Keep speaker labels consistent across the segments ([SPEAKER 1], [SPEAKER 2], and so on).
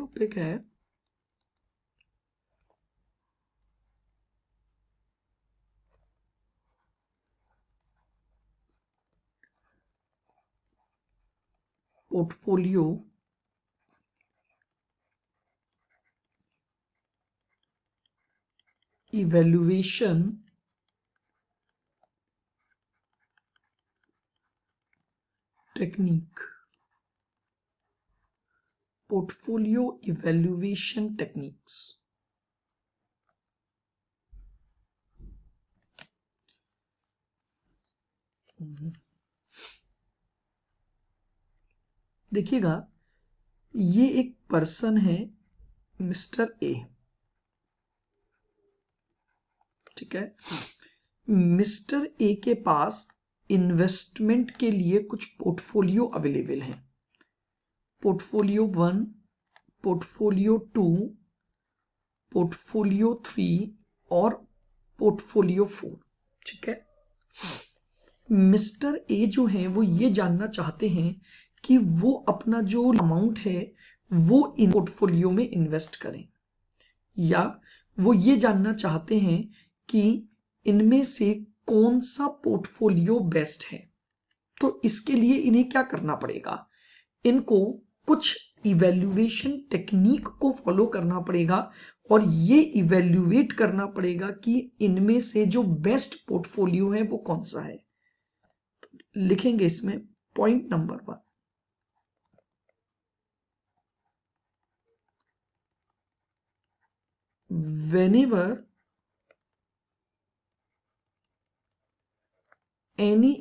[SPEAKER 1] Topic है portfolio evaluation technique. Portfolio evaluation techniques. देखिएगा, ये एक पर्सन है मिस्टर ए, ठीक है। मिस्टर ए के पास इन्वेस्टमेंट के लिए कुछ पोर्टफोलियो अवेलेबल है। पोर्टफोलियो 1, पोर्टफोलियो 2, पोर्टफोलियो 3 और पोर्टफोलियो 4, ठीक है। मिस्टर ए जो है वो ये जानना चाहते हैं कि वो अपना जो अमाउंट है वो इन पोर्टफोलियो में इन्वेस्ट करें, या वो ये जानना चाहते हैं कि इनमें से कौन सा पोर्टफोलियो बेस्ट है। तो इसके लिए इन्हें क्या करना पड़ेगा, इनको कुछ इवैल्यूएशन टेक्निक को फॉलो करना पड़ेगा और ये इवैल्यूएट करना पड़ेगा कि इनमें से जो बेस्ट पोर्टफोलियो है वो कौन सा है। लिखेंगे इसमें point number 1, whenever any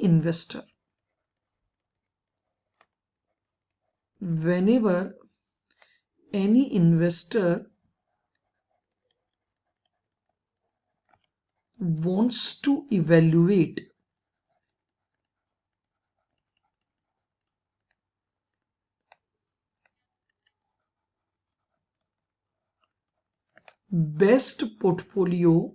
[SPEAKER 1] investor wants to evaluate best portfolio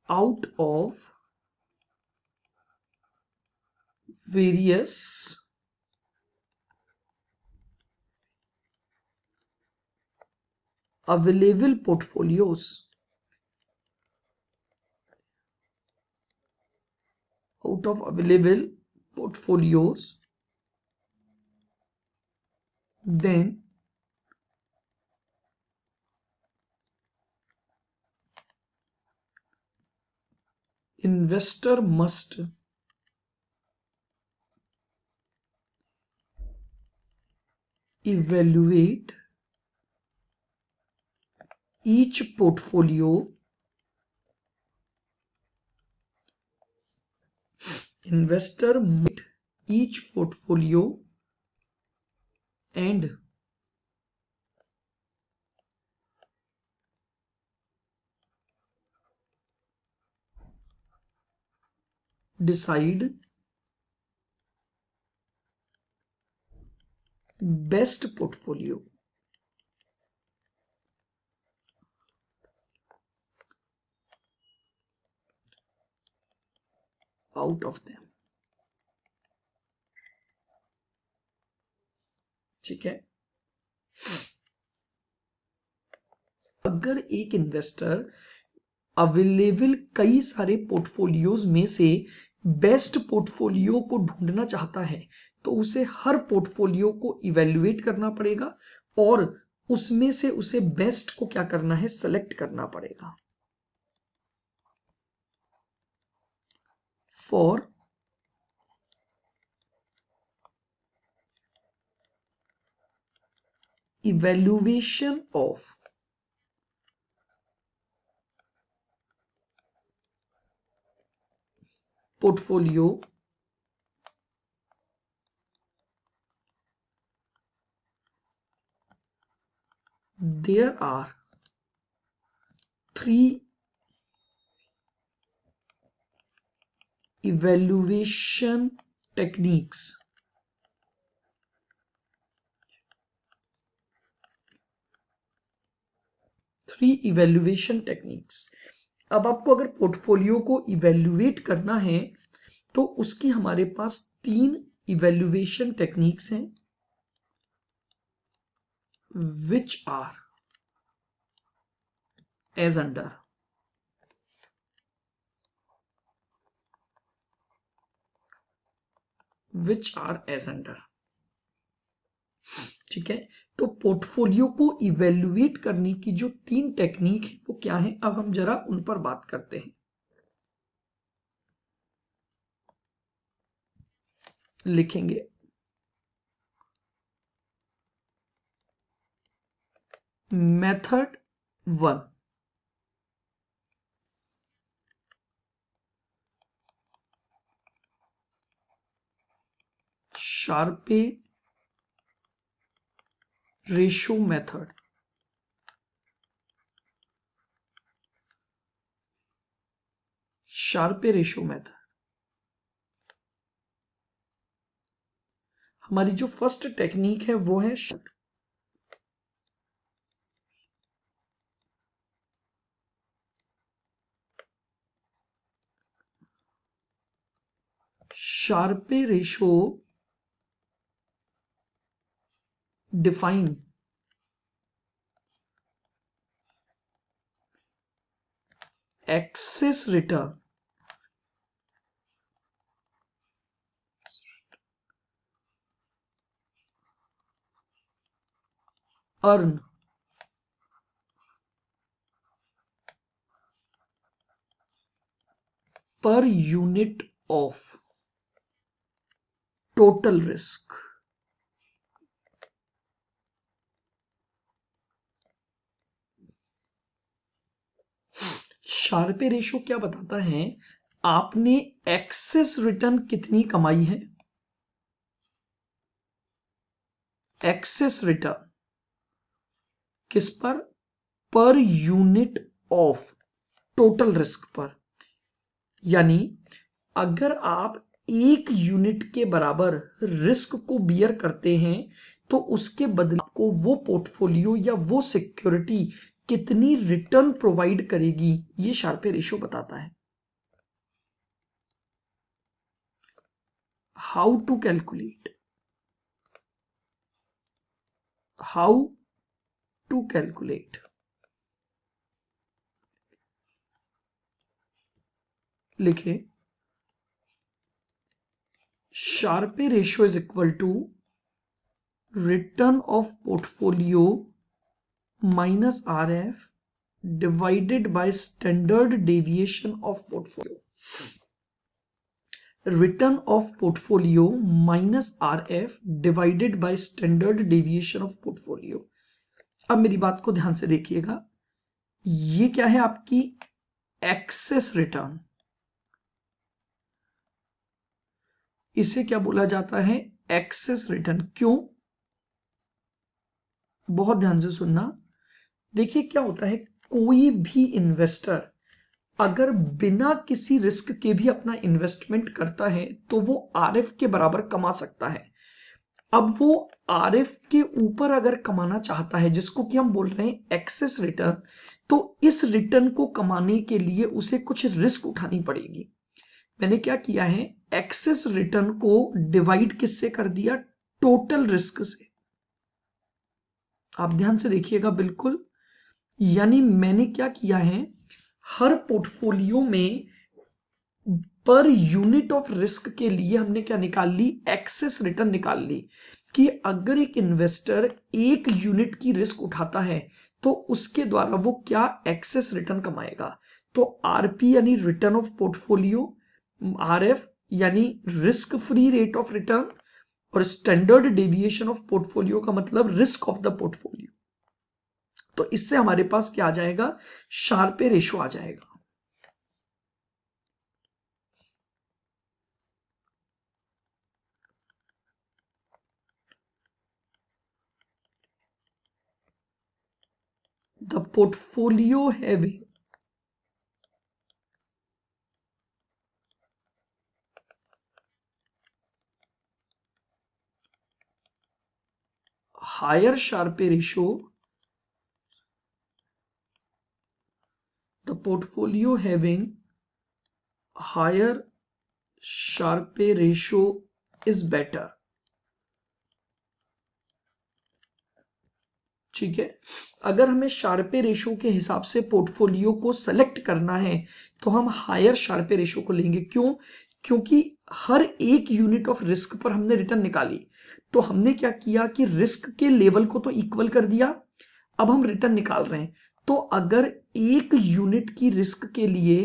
[SPEAKER 1] out of various available portfolios, then investor must evaluate each portfolio and decide best portfolio out of them, ठीक है। अगर एक इन्वेस्टर अवेलेबल कई सारे पोर्टफोलियोज में से best portfolio को ढूंढना चाहता है तो उसे हर पोर्टफोलियो को इवैल्यूएट करना पड़ेगा और उसमें से उसे बेस्ट को क्या करना है, सेलेक्ट करना पड़ेगा। For evaluation of portfolio there are 3 evaluation techniques. अब आपको अगर पोर्टफोलियो को इवैल्यूएट करना है तो उसकी हमारे पास 3 इवेल्युएशन टेक्निक्स हैं, which are as under. Which are as under, ठीक है। तो पोर्टफोलियो को इवेल्युएट करने की जो 3 टेक्निक है वो क्या है, अब हम जरा उन पर बात करते हैं। लिखेंगे method 1, Sharpe ratio method. Sharpe ratio method हमारी जो फर्स्ट टेक्निक है वो है Sharpe ratio define excess return earn per unit of total risk. Sharpe ratio क्या बताता है, आपने एक्सेस रिटर्न कितनी कमाई है, एक्सेस रिटर्न किस पर यूनिट ऑफ टोटल रिस्क पर। यानी अगर आप 1 यूनिट के बराबर रिस्क को बियर करते हैं तो उसके बदले आपको वो पोर्टफोलियो या वो सिक्योरिटी कितनी रिटर्न प्रोवाइड करेगी, ये शार्पे रेशो बताता है। How to calculate, how to calculate, लिखे Sharpe ratio is equal to return of portfolio minus RF divided by standard deviation of portfolio। Return of portfolio minus RF divided by standard deviation of portfolio. अब मेरी बात को ध्यान से देखिएगा, ये क्या है आपकी एक्सेस रिटर्न, इसे क्या बोला जाता है, एक्सेस रिटर्न। क्यों, बहुत ध्यान से सुनना। देखिए क्या होता है, कोई भी इन्वेस्टर अगर बिना किसी रिस्क के भी अपना इन्वेस्टमेंट करता है तो वो RF के बराबर कमा सकता है। अब वो RF के ऊपर अगर कमाना चाहता है, जिसको कि हम बोल रहे हैं एक्सेस रिटर्न, तो इस रिटर्न को कमाने के लिए उसे कुछ रिस्क उठानी पड़ेगी। मैंने क्या किया है, एक्सेस रिटर्न को डिवाइड किससे कर दिया, टोटल रिस्क से। आप ध्यान से देखिएगा बिल्कुल, यानी मैंने क्या किया है, हर पोर्टफोलियो में पर यूनिट ऑफ रिस्क के लिए हमने क्या निकाल ली, एक्सेस रिटर्न निकाल ली, कि अगर एक इन्वेस्टर 1 यूनिट की रिस्क उठाता है तो उसके द्वारा वो क्या एक्सेस रिटर्न कमाएगा। तो RP यानी रिटर्न ऑफ पोर्टफोलियो, RF यानी risk free rate of return, और स्टैंडर्ड डेविएशन ऑफ पोर्टफोलियो का मतलब रिस्क ऑफ द पोर्टफोलियो। तो इससे हमारे पास क्या आ जाएगा, शार्पे रेशो आ जाएगा। The portfolio having higher Sharpe ratio, the portfolio having higher Sharpe ratio is better. ठीक है, अगर हमें शार्पे रेशो के हिसाब से पोर्टफोलियो को सेलेक्ट करना है तो हम हायर शार्पे रेशो को लेंगे। क्यों? क्योंकि हर एक यूनिट ऑफ रिस्क पर हमने रिटर्न निकाली, तो हमने क्या किया कि रिस्क के लेवल को तो इक्वल कर दिया, अब हम रिटर्न निकाल रहे हैं। तो अगर एक यूनिट की रिस्क के लिए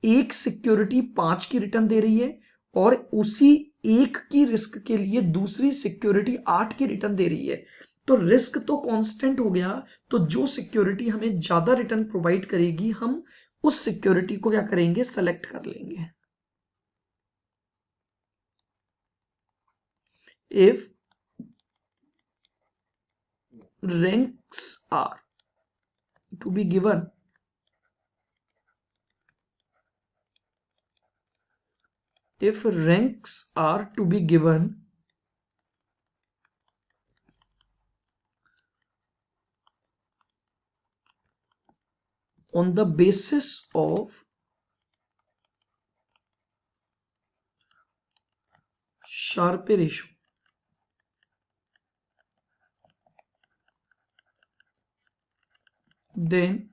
[SPEAKER 1] एक सिक्योरिटी 5 की रिटर्न दे रही है और उसी एक की रिस्क के लिए दूसरी सिक्योरिटी 8 की रिटर्न दे रही है, तो रिस्क तो कांस्टेंट हो गया। तो जो सिक्योरिटी हमें ज्यादा रिटर्न प्रोवाइड करेगी हम उस सिक्योरिटी को क्या करेंगे, सेलेक्ट कर लेंगे। If ranks are to be given if ranks are to be given on the basis of Sharpe ratio, then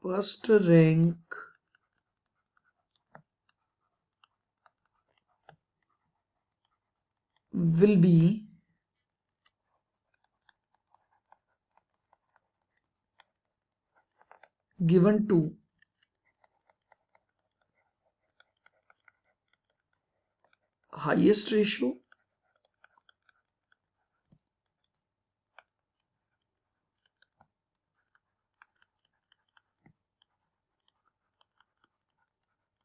[SPEAKER 1] first rank will be given to highest ratio,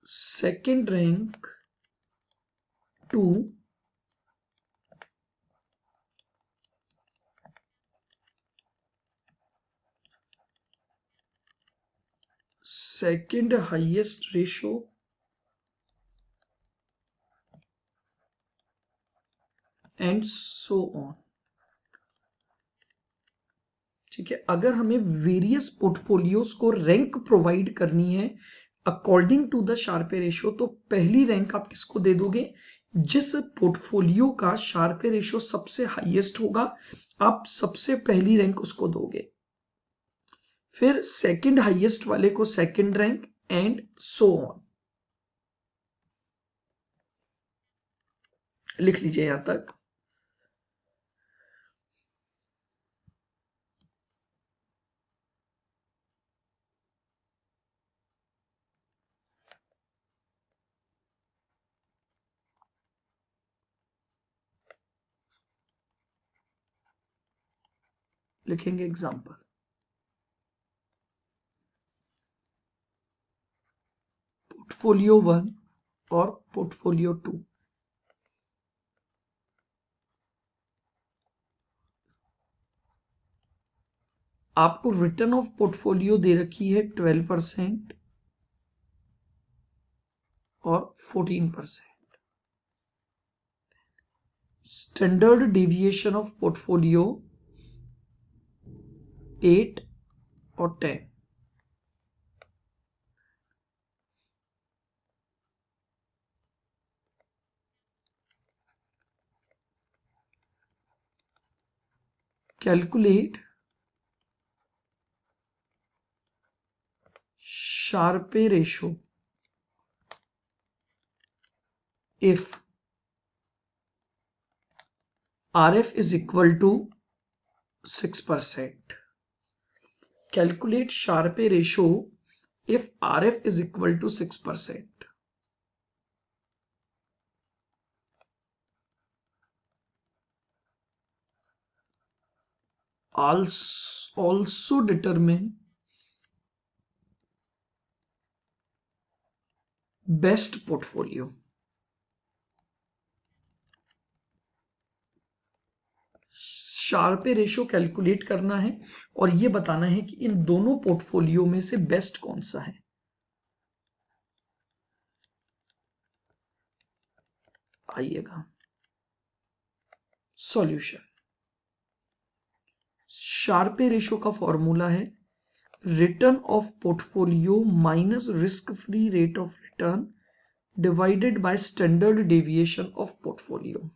[SPEAKER 1] second rank to second highest ratio and so on. ठीक है, अगर हमें various portfolios को rank provide करनी है according to the Sharpe ratio, तो पहली rank आप किसको दे दोगे, जिस पोर्टफोलियो का शार्पे रेशियो सबसे हाईएस्ट होगा आप सबसे पहली रैंक उसको दोगे। फिर सेकंड हाईएस्ट वाले को second rank and so on. लिख लीजिए यहां तक। लिखेंगे एग्जांपल, पोर्टफोलियो 1 और पोर्टफोलियो 2। आपको रिटर्न ऑफ पोर्टफोलियो दे रखी है 12% और 14%। स्टैंडर्ड डेविएशन ऑफ पोर्टफोलियो 8 और 10। Calculate Sharpe ratio if RF is equal to 6%. Calculate Sharpe ratio if RF is equal to 6%. Also determine best portfolio. Sharpe ratio calculate करना है और यह बताना है कि इन दोनों पोर्टफोलियो में से बेस्ट कौन सा है। आइएगा सॉल्यूशन। शार्पे रेशो का फॉर्मूला है return of portfolio minus risk free rate of return divided by standard deviation of portfolio.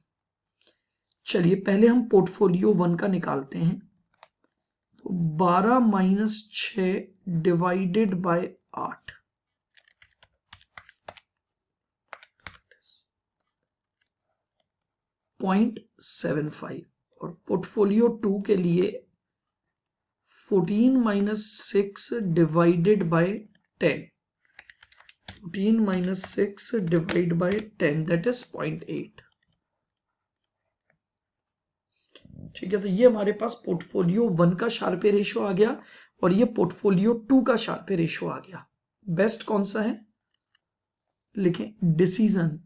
[SPEAKER 1] चलिए पहले हम पोर्टफोलियो 1 का निकालते हैं। तो 12 माइनस 6 डिवाइडेड बाय 8, 0.75। और पोर्टफोलियो 2 के लिए 14 minus 6 divided by 10, 14 minus 6 divide by 10 that is 0.8। ठीक है, तो ये हमारे पास पोर्टफोलियो 1 का शार्पे रेशो आ गया और ये पोर्टफोलियो 2 का शार्पे रेशो आ गया। बेस्ट कौन सा है? लिखें decision.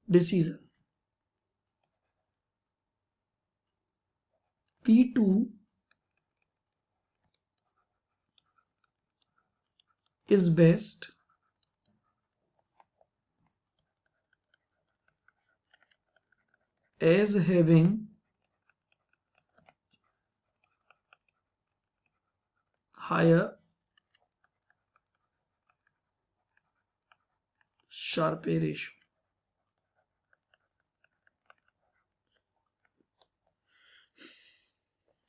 [SPEAKER 1] Decision P2 is best as having higher Sharpe ratio.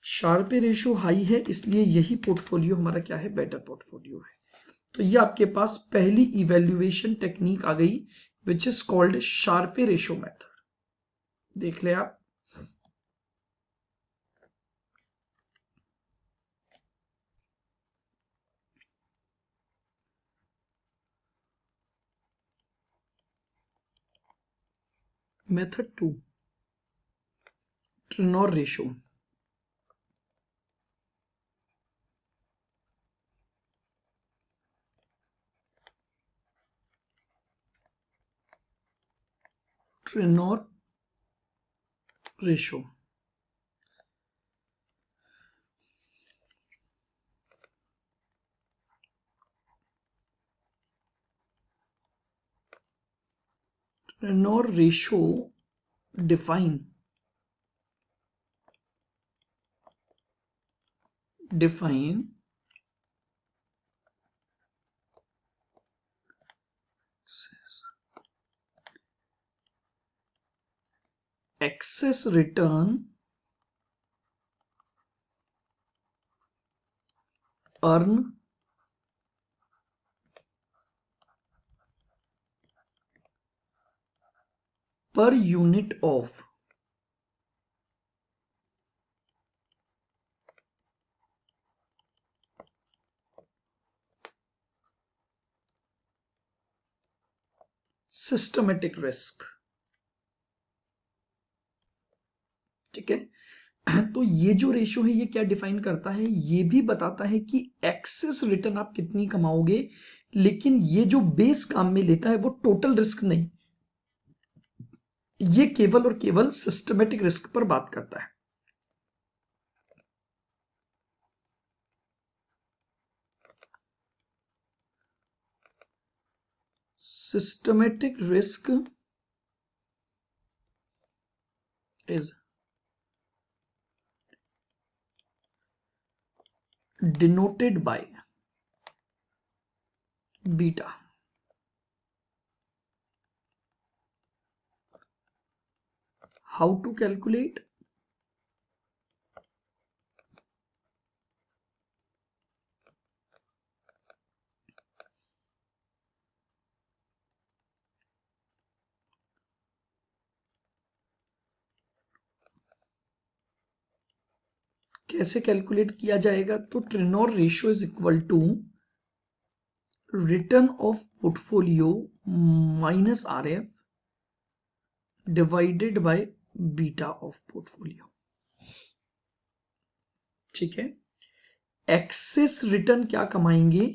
[SPEAKER 1] Sharpe ratio high है, इसलिए यही पोर्टफोलियो हमारा क्या है? बेटर पोर्टफोलियो है। तो ये आपके पास पहली इवैल्यूएशन टेक्निक आ गई which is called Sharpe ratio method. देख ले आप। Method 2 Treynor ratio. Treynor ratio Treynor ratio define excess return earn per unit of systematic risk. ठीक है, तो ये जो रेशियो है ये क्या डिफाइन करता है? ये भी बताता है कि एक्सेस रिटर्न आप कितनी कमाओगे, लेकिन ये जो बेस काम में लेता है वो टोटल रिस्क नहीं, ये केवल और केवल सिस्टमेटिक रिस्क पर बात करता है। Systematic risk is denoted by beta। How to calculate? कैसे कैलकुलेट किया जाएगा? तो Treynor ratio is equal to return of portfolio minus RF divided by beta of portfolio. ठीक है, एक्सेस रिटर्न क्या कमाएंगे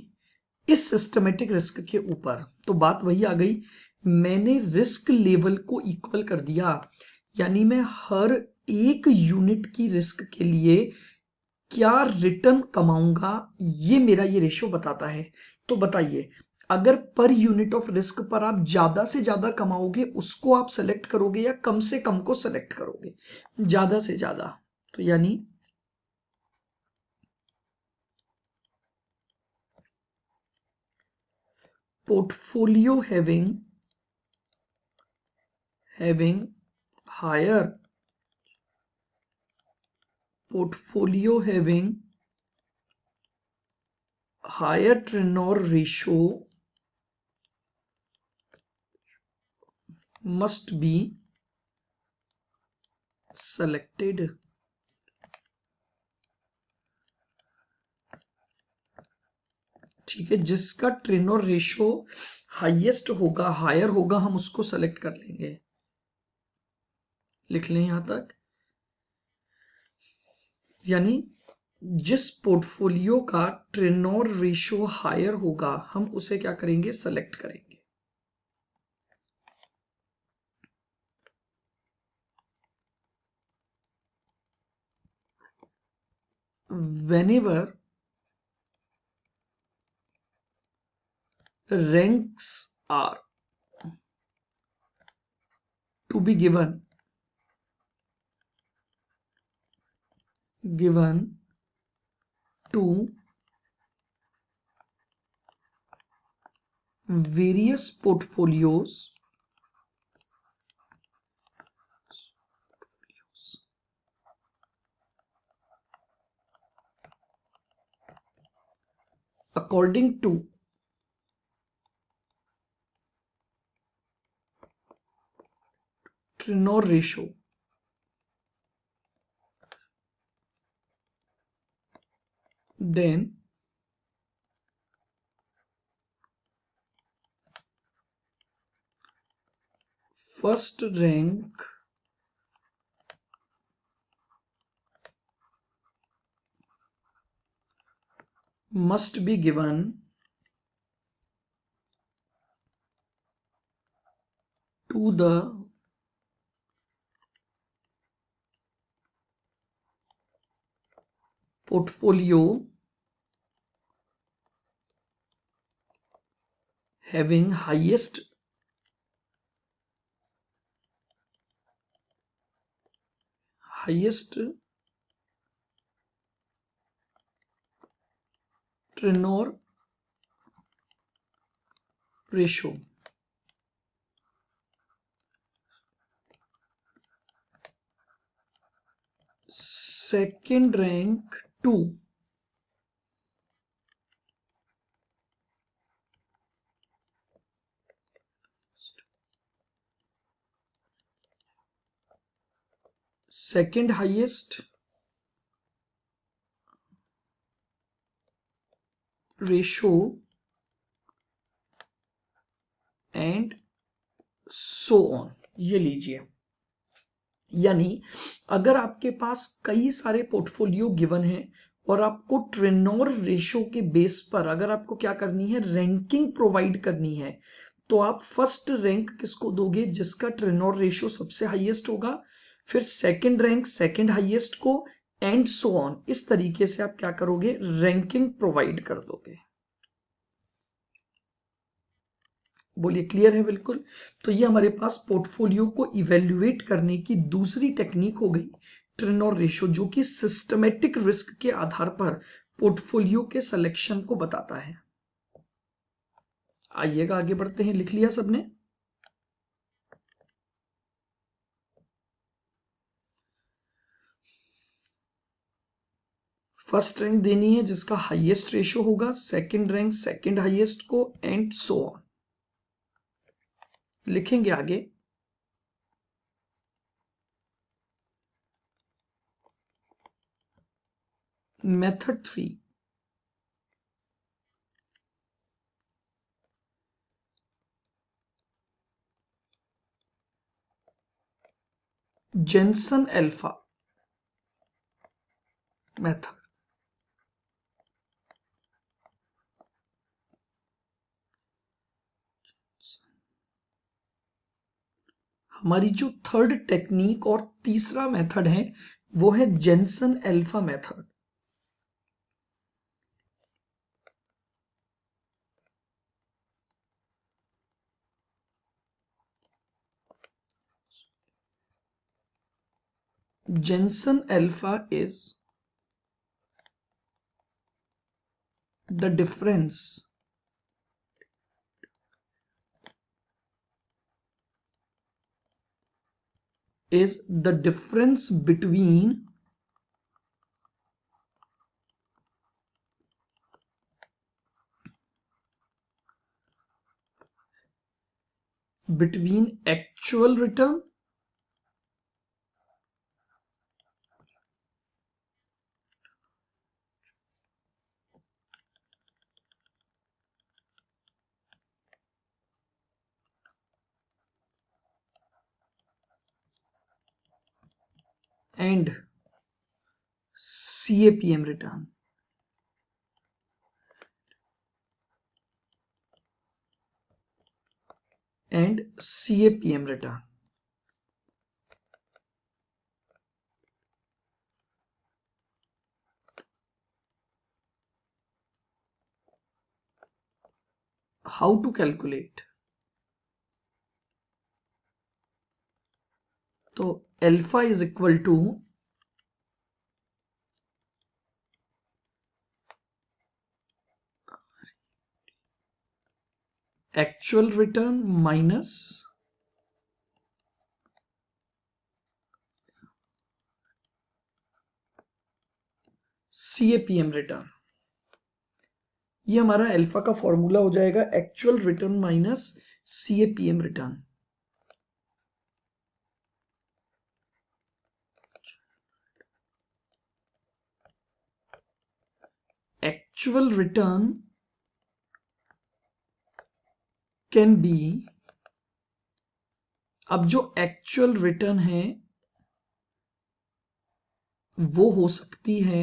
[SPEAKER 1] इस सिस्टमेटिक रिस्क के ऊपर। तो बात वही आ गई, मैंने रिस्क लेवल को इक्वल कर दिया, यानी मैं हर एक यूनिट की रिस्क के लिए क्या रिटर्न कमाऊंगा, ये मेरा ये रेशियो बताता है। तो बताइए, अगर पर यूनिट ऑफ रिस्क पर आप ज्यादा से ज्यादा कमाओगे उसको आप सेलेक्ट करोगे या कम से कम को सेलेक्ट करोगे? ज्यादा से ज्यादा। तो यानी portfolio having higher portfolio having higher tenor ratio must be selected। ठीक है, जिसका ट्रेनर रेशियो हाईएस्ट होगा, हायर होगा, हम उसको सेलेक्ट कर लेंगे। लिख लें यहां तक, यानी जिस पोर्टफोलियो का ट्रेनर रेशियो हायर होगा हम उसे क्या करेंगे, सेलेक्ट करेंगे। whenever ranks are to be given to various portfolios according to tenor ratio, then first rank must be given to the portfolio having highest tenor ratio। second rank to second highest ratio and so on. ये लीजिए, यानी अगर आपके पास कई सारे portfolio given है और आपको ट्रेनोर रेशो के बेस पर अगर आपको क्या करनी है, रैंकिंग प्रोवाइड करनी है, तो आप फर्स्ट रैंक किसको दोगे, जिसका ट्रेनोर रेशो सबसे हाईएस्ट होगा, फिर सेकंड रैंक सेकंड हाईएस्ट को, एंड सो ऑन। इस तरीके से आप क्या करोगे, रैंकिंग प्रोवाइड कर दोगे। बोलिए, क्लियर है? बिल्कुल। तो ये हमारे पास पोर्टफोलियो को इवेल्युएट करने की दूसरी टेक्निक हो गई, ट्रेनोर रेशियो, जो कि सिस्टमेटिक रिस्क के आधार पर पोर्टफोलियो के सिलेक्शन को बताता है। आइएगा आगे बढ़ते हैं। लिख लिया सबने? फर्स्ट रैंक देनी है जिसका हाईएस्ट रेशियो होगा, सेकंड रैंक सेकंड हाईएस्ट को, एंड सो ऑन। लिखेंगे आगे, मेथड 3, जेनसन अल्फा मेथड। हमारी जो थर्ड टेक्निक और तीसरा मेथड है वो है Jensen alpha method. Jensen alpha is the difference between actual return and CAPM return. And CAPM return. How to calculate? तो alpha is equal to actual return minus CAPM return. ये हमारा alpha का formula हो जाएगा, actual return minus CAPM return. Actual return can be, अब जो actual return है वो हो सकती है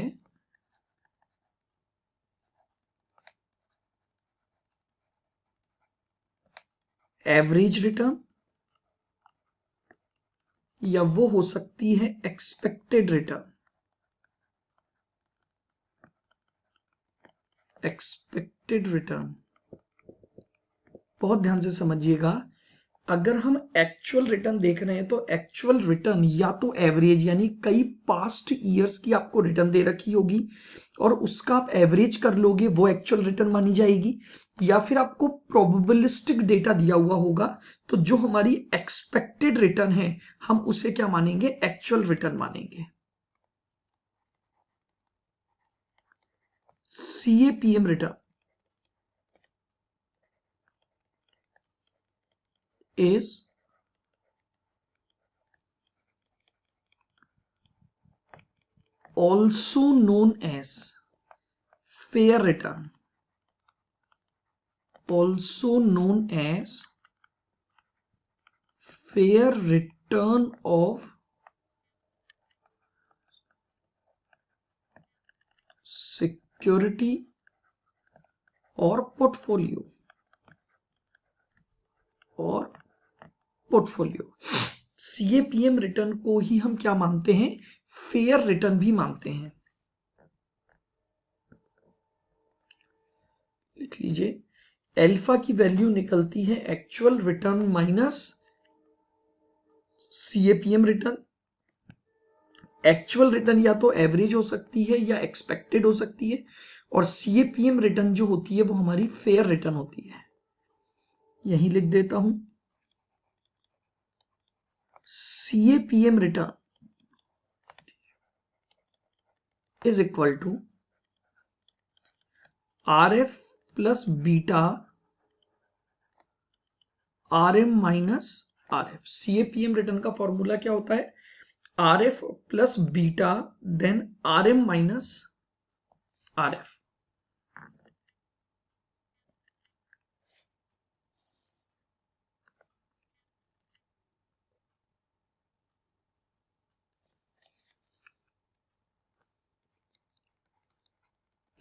[SPEAKER 1] एवरेज रिटर्न या वो हो सकती है एक्सपेक्टेड रिटर्न। एक्सपेक्टेड रिटर्न, बहुत ध्यान से समझिएगा, अगर हम एक्चुअल रिटर्न देख रहे हैं तो एक्चुअल रिटर्न या तो एवरेज यानी कई पास्ट ईयर्स की आपको रिटर्न दे रखी होगी और उसका आप एवरेज कर लोगे, वो एक्चुअल रिटर्न मानी जाएगी, या फिर आपको प्रोबेबिलिस्टिक डेटा दिया हुआ होगा तो जो हमारी एक्सपेक्टेड रिटर्न है हम उसे क्या मानेंगे, एक्चुअल रिटर्न मानेंगे। CAPM return is also known as fair return, also known as fair return of security और पोर्टफोलियो CAPM रिटर्न को ही हम क्या मानते हैं, फेयर रिटर्न भी मानते हैं। लिख लीजिए, अल्फा की वैल्यू निकलती है actual return minus CAPM return. Actual return या तो एवरेज हो सकती है या एक्सपेक्टेड हो सकती है, और CAPM रिटर्न जो होती है वो हमारी फेयर रिटर्न होती है। यही लिख देता हूं, CAPM return is equal to RF plus beta RM minus RF। CAPM return का फॉर्मूला क्या होता है, RF plus beta then RM minus RF।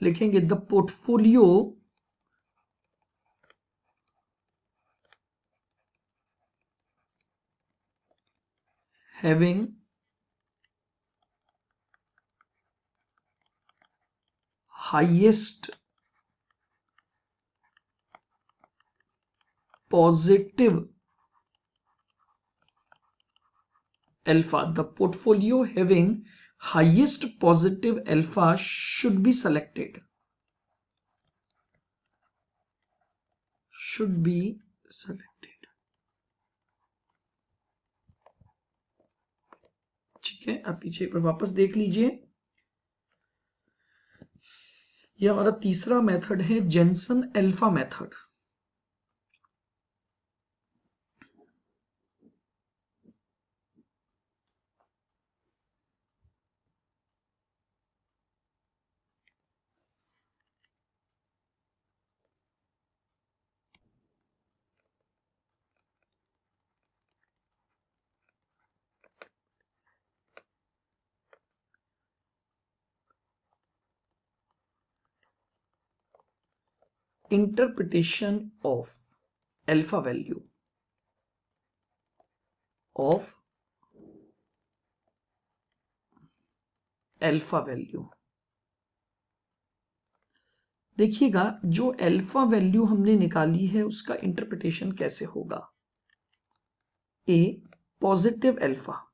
[SPEAKER 1] लिखेंगे the portfolio having highest positive alpha, the portfolio having highest positive alpha should be selected. Should be selected. ठीक है, आप पीछे पर वापस देख लीजिए। यह हमारा तीसरा मेथड है Jensen alpha method. Interpretation of alpha value of alpha value। देखिएगा, जो अल्फा वैल्यू हमने निकाली है उसका इंटरप्रिटेशन कैसे होगा। ए पॉजिटिव अल्फा,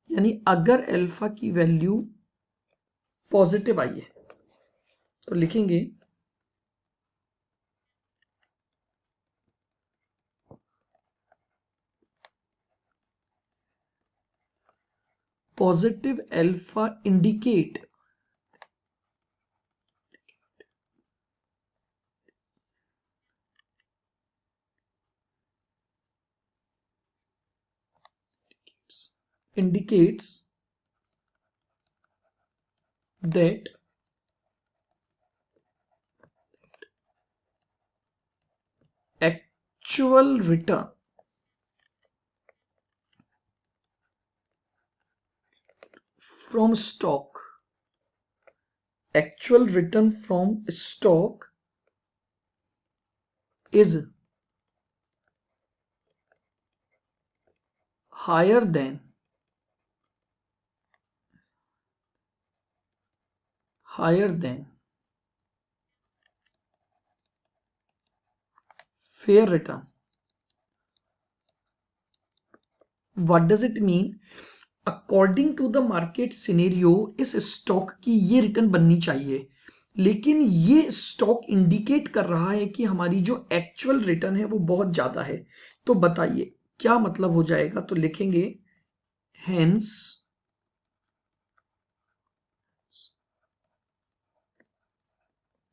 [SPEAKER 1] यानी अगर अल्फा की वैल्यू पॉजिटिव आई है तो लिखेंगे positive alpha indicate indicates that actual return from stock is higher than fair return। What does it mean? According to the market scenario इस स्टॉक की ये रिटर्न बननी चाहिए, लेकिन ये स्टॉक इंडिकेट कर रहा है कि हमारी जो एक्चुअल रिटर्न है वो बहुत ज्यादा है। तो बताइए क्या मतलब हो जाएगा। तो लिखेंगे hence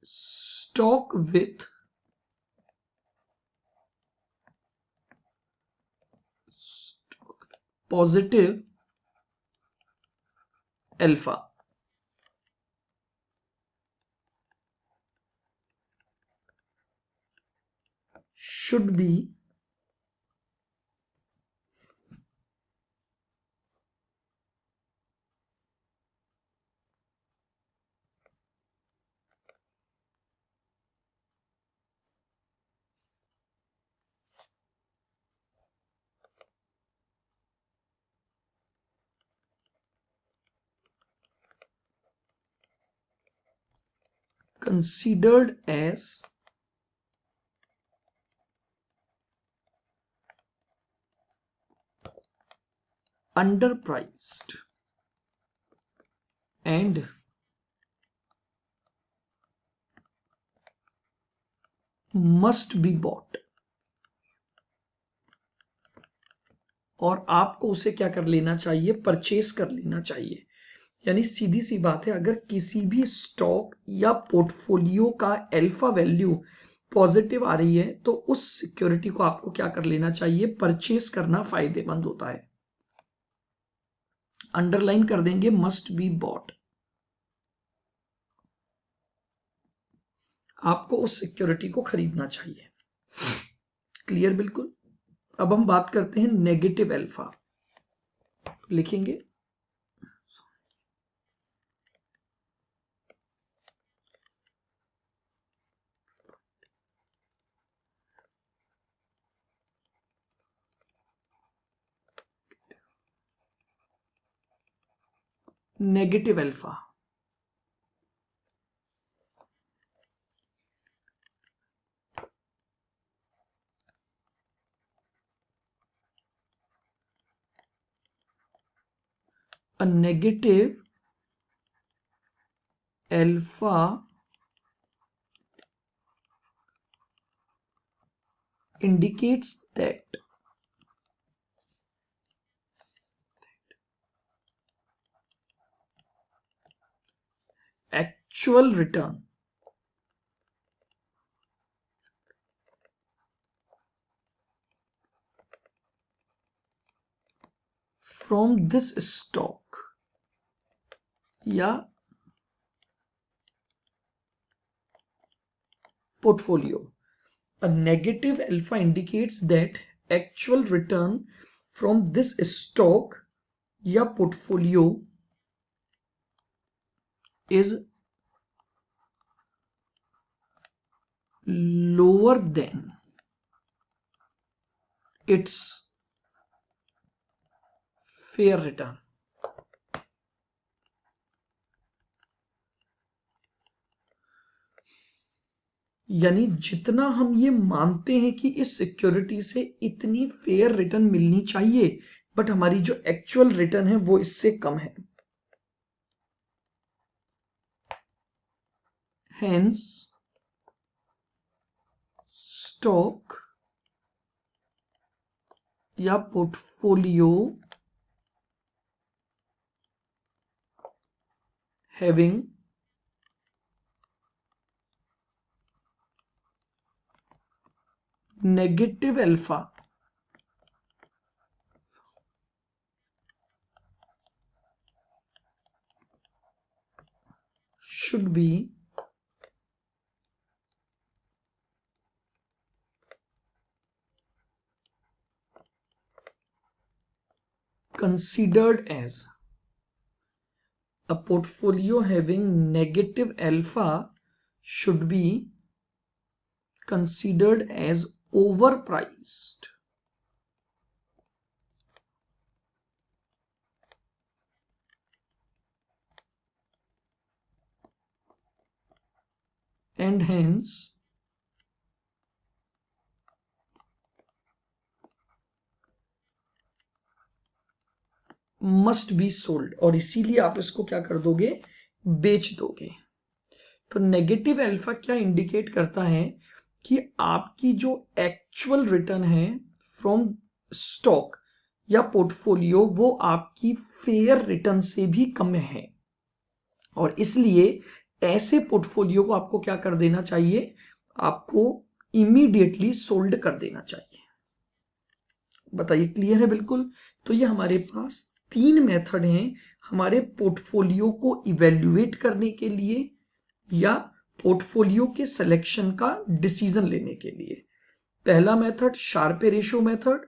[SPEAKER 1] stock with positive alpha should be considered as underpriced and must be bought। और आपको उसे क्या कर लेना चाहिए, परचेस कर लेना चाहिए। यानी सीधी सी बात है, अगर किसी भी स्टॉक या पोर्टफोलियो का अल्फा वैल्यू पॉजिटिव आ रही है तो उस सिक्योरिटी को आपको क्या कर लेना चाहिए, परचेस करना फायदेमंद होता है। अंडरलाइन कर देंगे मस्ट बी बॉट। आपको उस सिक्योरिटी को खरीदना चाहिए। क्लियर बिल्कुल। अब हम बात करते हैं नेगेटिव अल्फा। लिखेंगे negative alpha. A negative alpha indicates that actual return from this stock या portfolio. A negative alpha indicates that actual return from this stock या portfolio is lower than its fair return. यानी जितना हम ये मानते हैं कि इस सिक्योरिटी से इतनी फेयर रिटर्न मिलनी चाहिए, बट हमारी जो एक्चुअल रिटर्न है वो इससे कम है। हेंस स्टॉक या portfolio having negative alpha should be considered as a portfolio having negative alpha should be considered as overpriced and hence must be sold, और इसीलिए आप इसको क्या कर दोगे, बेच दोगे। तो नेगेटिव अल्फा क्या इंडिकेट करता है कि आपकी जो एक्चुअल रिटर्न है फ्रॉम स्टॉक या पोर्टफोलियो वो आपकी फेयर रिटर्न से भी कम है, और इसलिए ऐसे पोर्टफोलियो को आपको क्या कर देना चाहिए, आपको इमीडिएटली सोल्ड कर देना चाहिए। बताइए, क्लियर है बिल्कुल। तो ये हमारे पास 3 मेथड हैं हमारे पोर्टफोलियो को इवेल्युएट करने के लिए या पोर्टफोलियो के सिलेक्शन का डिसीजन लेने के लिए। पहला मेथड शार्पे रेशियो मेथड,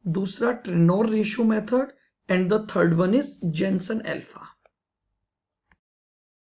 [SPEAKER 1] दूसरा Treynor ratio method, and the third one is Jensen alpha.